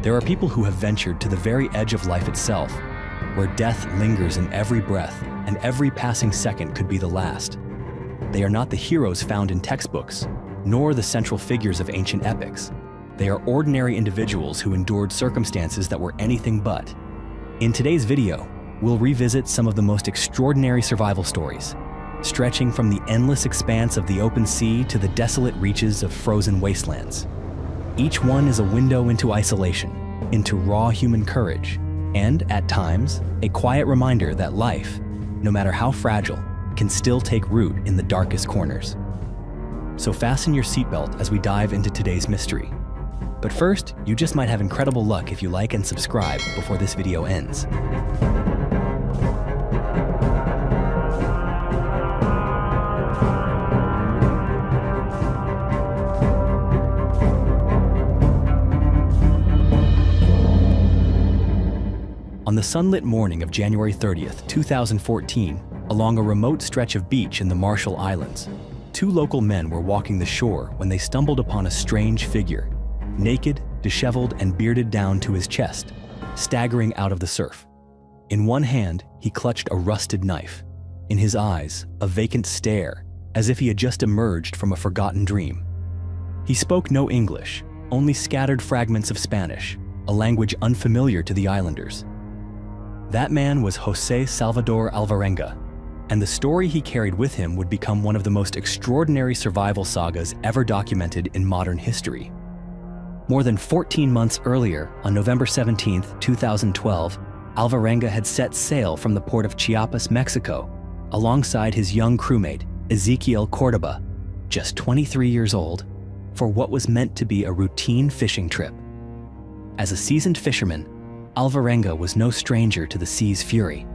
There are people who have ventured to the very edge of life itself, where death lingers in every breath and every passing second could be the last. They are not the heroes found in textbooks, nor the central figures of ancient epics. They are ordinary individuals who endured circumstances that were anything but. In today's video, we'll revisit some of the most extraordinary survival stories, stretching from the endless expanse of the open sea to the desolate reaches of frozen wastelands. Each one is a window into isolation, into raw human courage, and, at times, a quiet reminder that life, no matter how fragile, can still take root in the darkest corners. So fasten your seatbelt as we dive into today's mystery. But first, you just might have incredible luck if you like and subscribe before this video ends. On the sunlit morning of January 30th, 2014, along a remote stretch of beach in the Marshall Islands, two local men were walking the shore when they stumbled upon a strange figure, naked, disheveled, and bearded down to his chest, staggering out of the surf. In one hand, he clutched a rusted knife. In his eyes, a vacant stare, as if he had just emerged from a forgotten dream. He spoke no English, only scattered fragments of Spanish, a language unfamiliar to the islanders. That man was José Salvador Alvarenga, and the story he carried with him would become one of the most extraordinary survival sagas ever documented in modern history. More than 14 months earlier, on November 17, 2012, Alvarenga had set sail from the port of Chiapas, Mexico, alongside his young crewmate, Ezequiel Cordoba, just 23 years old, for what was meant to be a routine fishing trip. As a seasoned fisherman, Alvarenga was no stranger to the sea's fury,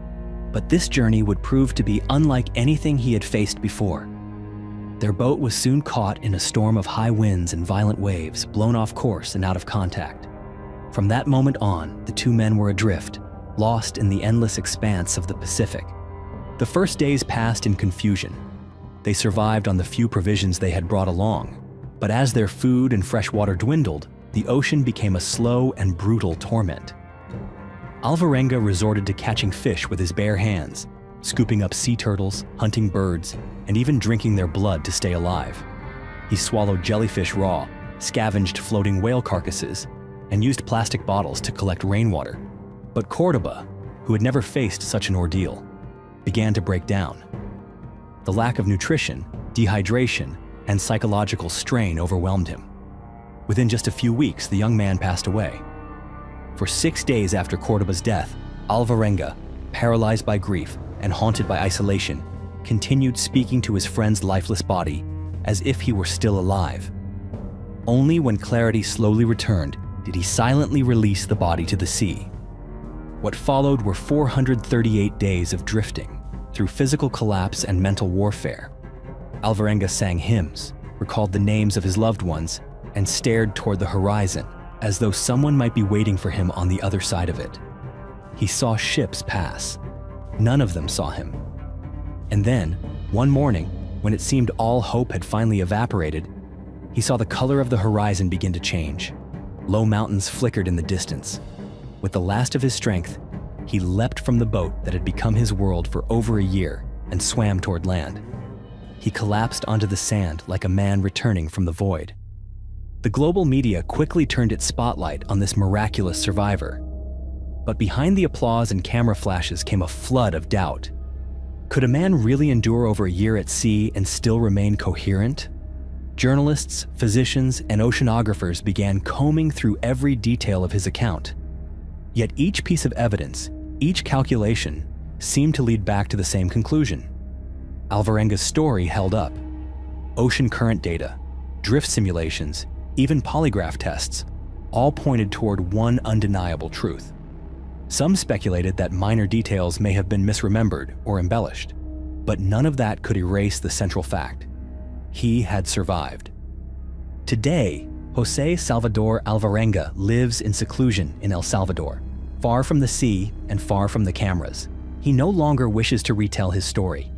but this journey would prove to be unlike anything he had faced before. Their boat was soon caught in a storm of high winds and violent waves, blown off course and out of contact. From that moment on, the two men were adrift, lost in the endless expanse of the Pacific. The first days passed in confusion. They survived on the few provisions they had brought along, but as their food and fresh water dwindled, the ocean became a slow and brutal torment. Alvarenga resorted to catching fish with his bare hands, scooping up sea turtles, hunting birds, and even drinking their blood to stay alive. He swallowed jellyfish raw, scavenged floating whale carcasses, and used plastic bottles to collect rainwater. But Cordoba, who had never faced such an ordeal, began to break down. The lack of nutrition, dehydration, and psychological strain overwhelmed him. Within just a few weeks, the young man passed away. For 6 days after Cordoba's death, Alvarenga, paralyzed by grief and haunted by isolation, continued speaking to his friend's lifeless body as if he were still alive. Only when clarity slowly returned did he silently release the body to the sea. What followed were 438 days of drifting through physical collapse and mental warfare. Alvarenga sang hymns, recalled the names of his loved ones, and stared toward the horizon, as though someone might be waiting for him on the other side of it. He saw ships pass. None of them saw him. And then, one morning, when it seemed all hope had finally evaporated, he saw the color of the horizon begin to change. Low mountains flickered in the distance. With the last of his strength, he leapt from the boat that had become his world for over a year and swam toward land. He collapsed onto the sand like a man returning from the void. The global media quickly turned its spotlight on this miraculous survivor. But behind the applause and camera flashes came a flood of doubt. Could a man really endure over a year at sea and still remain coherent? Journalists, physicians, and oceanographers began combing through every detail of his account. Yet each piece of evidence, each calculation, seemed to lead back to the same conclusion. Alvarenga's story held up. Ocean current data, drift simulations, even polygraph tests, all pointed toward one undeniable truth. Some speculated that minor details may have been misremembered or embellished, but none of that could erase the central fact. He had survived. Today, José Salvador Alvarenga lives in seclusion in El Salvador, far from the sea and far from the cameras. He no longer wishes to retell his story.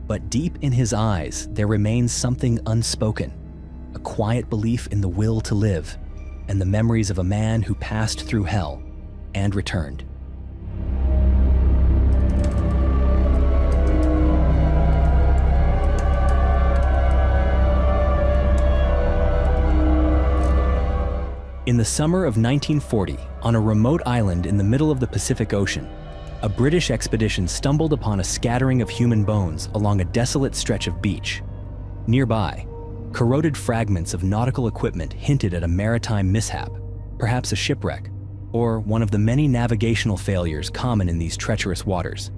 But deep in his eyes, there remains something unspoken, a quiet belief in the will to live. and the memories of a man who passed through hell and returned. In the summer of 1940, on a remote island in the middle of the Pacific Ocean, a British expedition stumbled upon a scattering of human bones along a desolate stretch of beach. Nearby, corroded fragments of nautical equipment hinted at a maritime mishap, perhaps a shipwreck, or one of the many navigational failures common in these treacherous waters.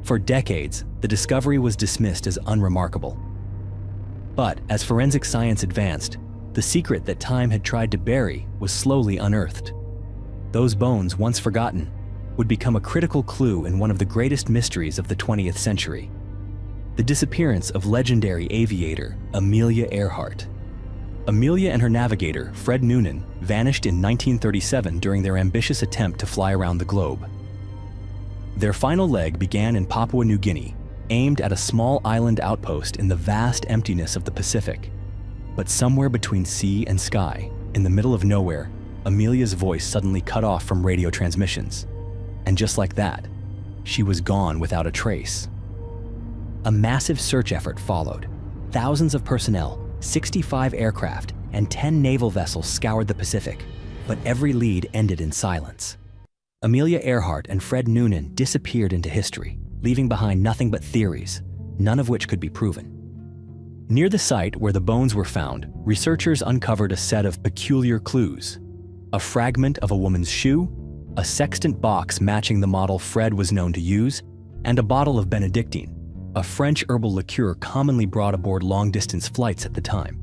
For decades, the discovery was dismissed as unremarkable. But as forensic science advanced, the secret that time had tried to bury was slowly unearthed. Those bones, once forgotten, would become a critical clue in one of the greatest mysteries of the 20th century: the disappearance of legendary aviator Amelia Earhart. Amelia and her navigator, Fred Noonan, vanished in 1937 during their ambitious attempt to fly around the globe. Their final leg began in Papua New Guinea, aimed at a small island outpost in the vast emptiness of the Pacific. But somewhere between sea and sky, in the middle of nowhere, Amelia's voice suddenly cut off from radio transmissions. And just like that, she was gone without a trace. A massive search effort followed. Thousands of personnel, 65 aircraft, and 10 naval vessels scoured the Pacific, but every lead ended in silence. Amelia Earhart and Fred Noonan disappeared into history, leaving behind nothing but theories, none of which could be proven. Near the site where the bones were found, researchers uncovered a set of peculiar clues: a fragment of a woman's shoe, a sextant box matching the model Fred was known to use, and a bottle of Benedictine, a French herbal liqueur commonly brought aboard long-distance flights at the time.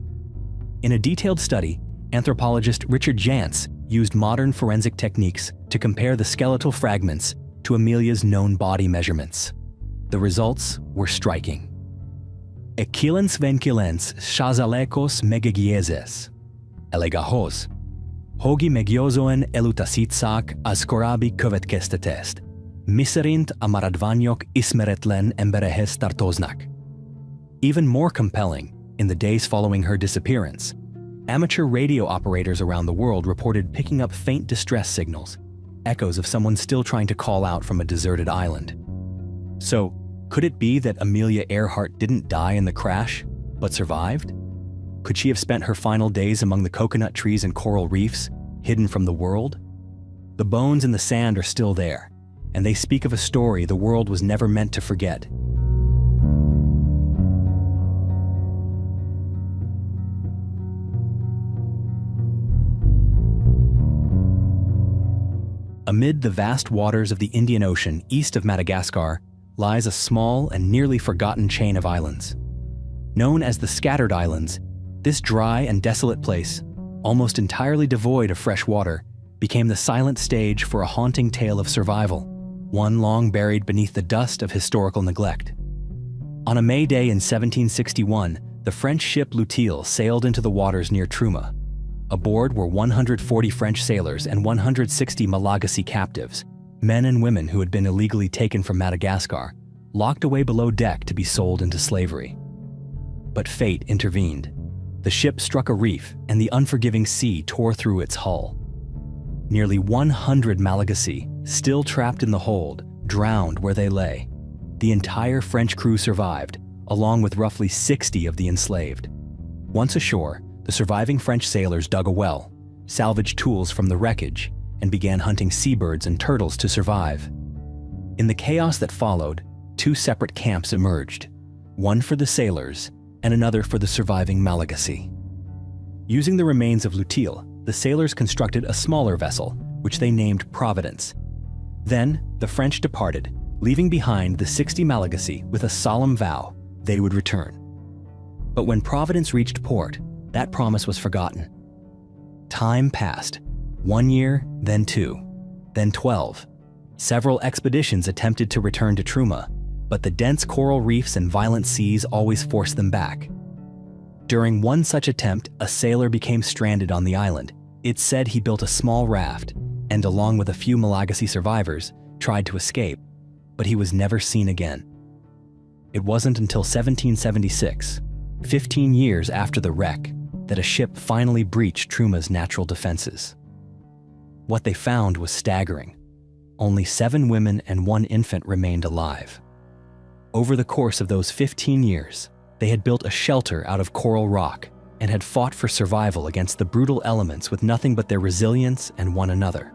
In a detailed study, anthropologist Richard Jantz used modern forensic techniques to compare the skeletal fragments to Amelia's known body measurements. The results were striking. Ekilens venkilens shazalekos megagiezes, elegahos, hogi megiozoen elutasitsak askorabi kovetkestetest, miserint amaradvanyok ismeretlen emberehes tartoznak. Even more compelling, in the days following her disappearance, amateur radio operators around the world reported picking up faint distress signals, echoes of someone still trying to call out from a deserted island. So, could it be that Amelia Earhart didn't die in the crash, but survived? Could she have spent her final days among the coconut trees and coral reefs, hidden from the world? The bones in the sand are still there, and they speak of a story the world was never meant to forget. Amid the vast waters of the Indian Ocean east of Madagascar lies a small and nearly forgotten chain of islands. Known as the Scattered Islands, this dry and desolate place, almost entirely devoid of fresh water, became the silent stage for a haunting tale of survival, one long buried beneath the dust of historical neglect. On a May day in 1761, the French ship L'Utile sailed into the waters near Truma. Aboard were 140 French sailors and 160 Malagasy captives, men and women who had been illegally taken from Madagascar, locked away below deck to be sold into slavery. But fate intervened. The ship struck a reef and the unforgiving sea tore through its hull. Nearly 100 Malagasy, still trapped in the hold, drowned where they lay. The entire French crew survived, along with roughly 60 of the enslaved. Once ashore, the surviving French sailors dug a well, salvaged tools from the wreckage, and began hunting seabirds and turtles to survive. In the chaos that followed, two separate camps emerged, one for the sailors and another for the surviving Malagasy. Using the remains of L'Utile, the sailors constructed a smaller vessel, which they named Providence. Then, the French departed, leaving behind the 60 Malagasy with a solemn vow they would return. But when Providence reached port, that promise was forgotten. Time passed. 1 year, then 2, then 12. Several expeditions attempted to return to Truma, but the dense coral reefs and violent seas always forced them back. During one such attempt, a sailor became stranded on the island. It's said he built a small raft and, along with a few Malagasy survivors, tried to escape, but he was never seen again. It wasn't until 1776, 15 years after the wreck, that a ship finally breached Truma's natural defenses. What they found was staggering. Only 7 women and 1 infant remained alive. Over the course of those 15 years, they had built a shelter out of coral rock and had fought for survival against the brutal elements with nothing but their resilience and one another.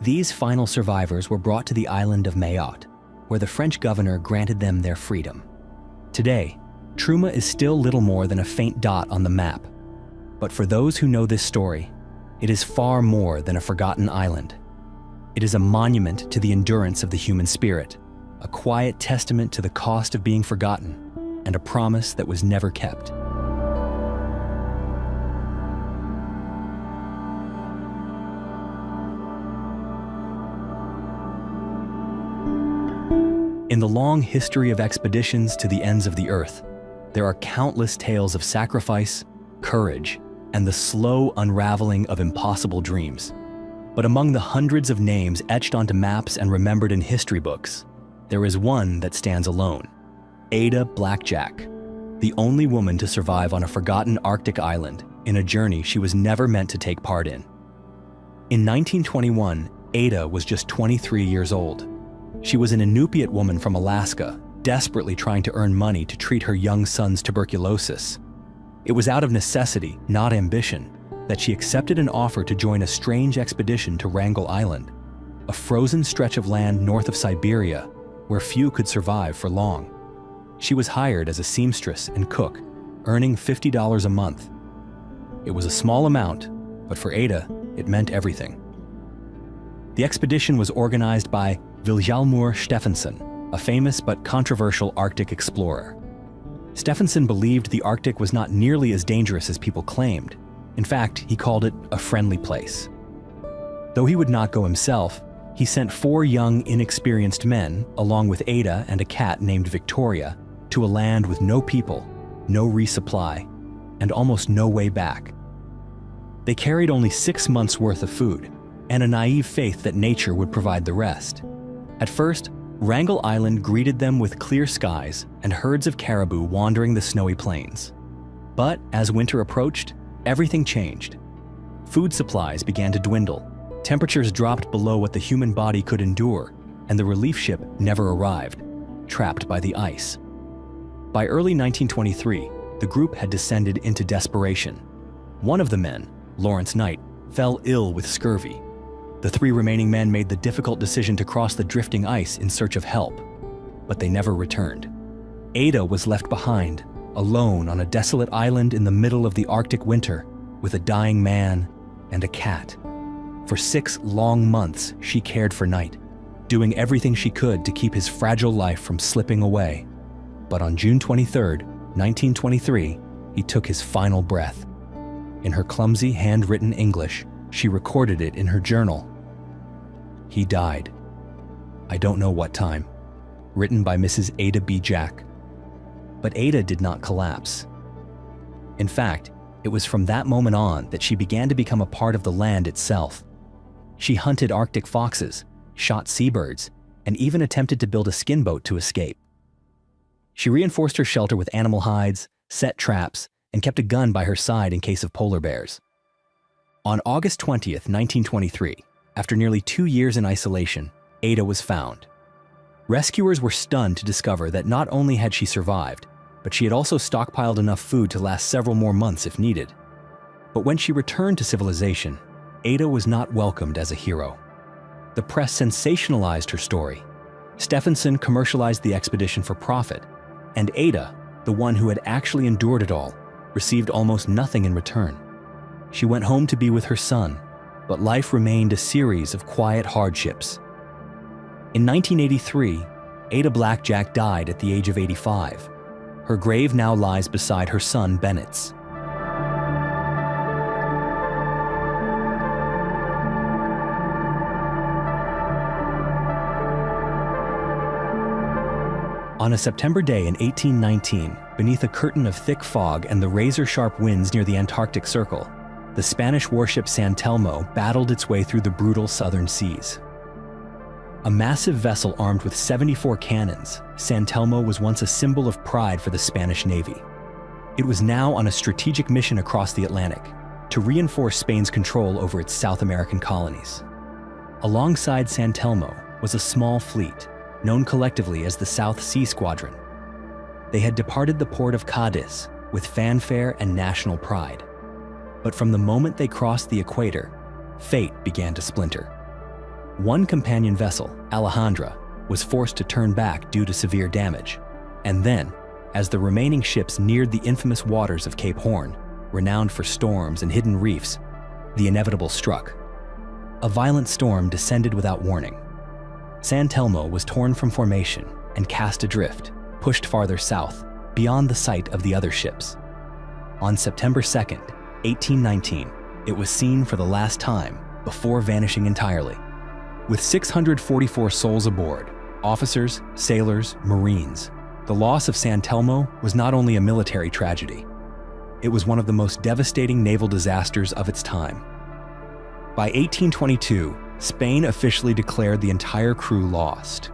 These final survivors were brought to the island of Mayotte, where the French governor granted them their freedom. Today, Truma is still little more than a faint dot on the map. But for those who know this story, it is far more than a forgotten island. It is a monument to the endurance of the human spirit, a quiet testament to the cost of being forgotten, and a promise that was never kept. In the long history of expeditions to the ends of the earth, there are countless tales of sacrifice, courage, and the slow unraveling of impossible dreams. But among the hundreds of names etched onto maps and remembered in history books, there is one that stands alone: Ada Blackjack, the only woman to survive on a forgotten Arctic island in a journey she was never meant to take part in. In 1921, Ada was just 23 years old. She was an Inupiat woman from Alaska, desperately trying to earn money to treat her young son's tuberculosis. It was out of necessity, not ambition, that she accepted an offer to join a strange expedition to Wrangel Island, a frozen stretch of land north of Siberia where few could survive for long. She was hired as a seamstress and cook, earning $50 a month. It was a small amount, but for Ada, it meant everything. The expedition was organized by Vilhjalmur Stefansson, a famous but controversial Arctic explorer. Stefansson believed the Arctic was not nearly as dangerous as people claimed. In fact, he called it a friendly place. Though he would not go himself, he sent 4 young, inexperienced men, along with Ada and a cat named Victoria, to a land with no people, no resupply, and almost no way back. They carried only 6 months' worth of food, and a naive faith that nature would provide the rest. At first, Wrangel Island greeted them with clear skies and herds of caribou wandering the snowy plains. But as winter approached, everything changed. Food supplies began to dwindle, temperatures dropped below what the human body could endure, and the relief ship never arrived, trapped by the ice. By early 1923, the group had descended into desperation. One of the men, Lawrence Knight, fell ill with scurvy. The 3 remaining men made the difficult decision to cross the drifting ice in search of help, but they never returned. Ada was left behind, alone on a desolate island in the middle of the Arctic winter, with a dying man and a cat. For 6 long months, she cared for Knight, doing everything she could to keep his fragile life from slipping away. But on June 23, 1923, he took his final breath. In her clumsy, handwritten English, she recorded it in her journal. He died. I don't know what time. Written by Mrs. Ada B. Jack. But Ada did not collapse. In fact, it was from that moment on that she began to become a part of the land itself. She hunted Arctic foxes, shot seabirds, and even attempted to build a skin boat to escape. She reinforced her shelter with animal hides, set traps, and kept a gun by her side in case of polar bears. On August 20th, 1923, after nearly 2 years in isolation, Ada was found. Rescuers were stunned to discover that not only had she survived, but she had also stockpiled enough food to last several more months if needed. But when she returned to civilization, Ada was not welcomed as a hero. The press sensationalized her story. Stefansson commercialized the expedition for profit, and Ada, the one who had actually endured it all, received almost nothing in return. She went home to be with her son, but life remained a series of quiet hardships. In 1983, Ada Blackjack died at the age of 85. Her grave now lies beside her son Bennett's. On a September day in 1819, beneath a curtain of thick fog and the razor-sharp winds near the Antarctic Circle, the Spanish warship San Telmo battled its way through the brutal southern seas. A massive vessel armed with 74 cannons, San Telmo was once a symbol of pride for the Spanish Navy. It was now on a strategic mission across the Atlantic to reinforce Spain's control over its South American colonies. Alongside San Telmo was a small fleet, known collectively as the South Sea Squadron. They had departed the port of Cadiz with fanfare and national pride. But from the moment they crossed the equator, fate began to splinter. One companion vessel, Alejandra, was forced to turn back due to severe damage. And then, as the remaining ships neared the infamous waters of Cape Horn, renowned for storms and hidden reefs, the inevitable struck. A violent storm descended without warning. San Telmo was torn from formation and cast adrift, pushed farther south, beyond the sight of the other ships. On September 2nd, 1819, it was seen for the last time before vanishing entirely. With 644 souls aboard, officers, sailors, Marines, the loss of San Telmo was not only a military tragedy, it was one of the most devastating naval disasters of its time. By 1822, Spain officially declared the entire crew lost.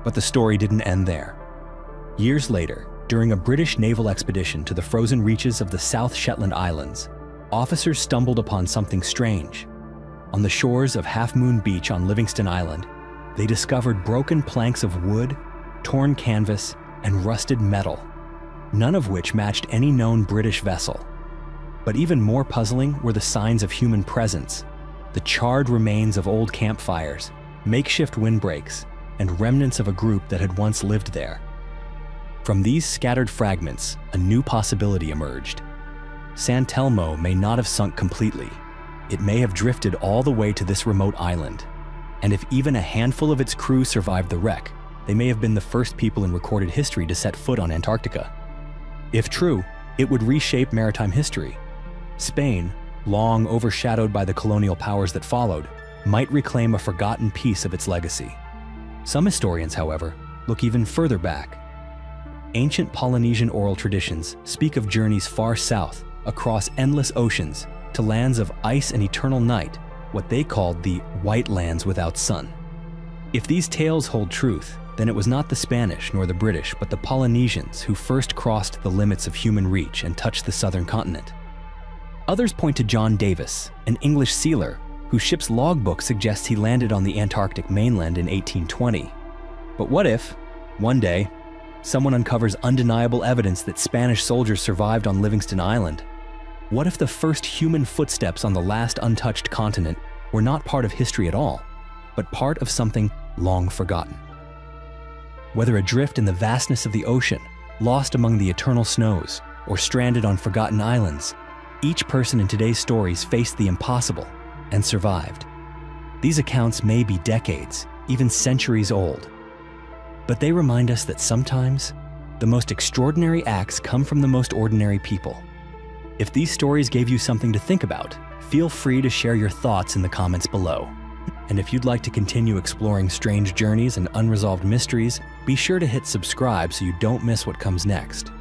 But the story didn't end there. Years later, during a British naval expedition to the frozen reaches of the South Shetland Islands, officers stumbled upon something strange. On the shores of Half Moon Beach on Livingston Island, they discovered broken planks of wood, torn canvas, and rusted metal, none of which matched any known British vessel. But even more puzzling were the signs of human presence, the charred remains of old campfires, makeshift windbreaks, and remnants of a group that had once lived there. From these scattered fragments, a new possibility emerged. San Telmo may not have sunk completely. It may have drifted all the way to this remote island. And if even a handful of its crew survived the wreck, they may have been the first people in recorded history to set foot on Antarctica. If true, it would reshape maritime history. Spain, long overshadowed by the colonial powers that followed, might reclaim a forgotten piece of its legacy. Some historians, however, look even further back. Ancient Polynesian oral traditions speak of journeys far south, across endless oceans, to lands of ice and eternal night, what they called the White Lands without sun. If these tales hold truth, then it was not the Spanish nor the British, but the Polynesians who first crossed the limits of human reach and touched the southern continent. Others point to John Davis, an English sealer, whose ship's logbook suggests he landed on the Antarctic mainland in 1820. But what if, one day, someone uncovers undeniable evidence that Spanish soldiers survived on Livingston Island? What if the first human footsteps on the last untouched continent were not part of history at all, but part of something long forgotten? Whether adrift in the vastness of the ocean, lost among the eternal snows, or stranded on forgotten islands, each person in today's stories faced the impossible and survived. These accounts may be decades, even centuries old, but they remind us that sometimes the most extraordinary acts come from the most ordinary people. If these stories gave you something to think about, feel free to share your thoughts in the comments below. And if you'd like to continue exploring strange journeys and unresolved mysteries, be sure to hit subscribe so you don't miss what comes next.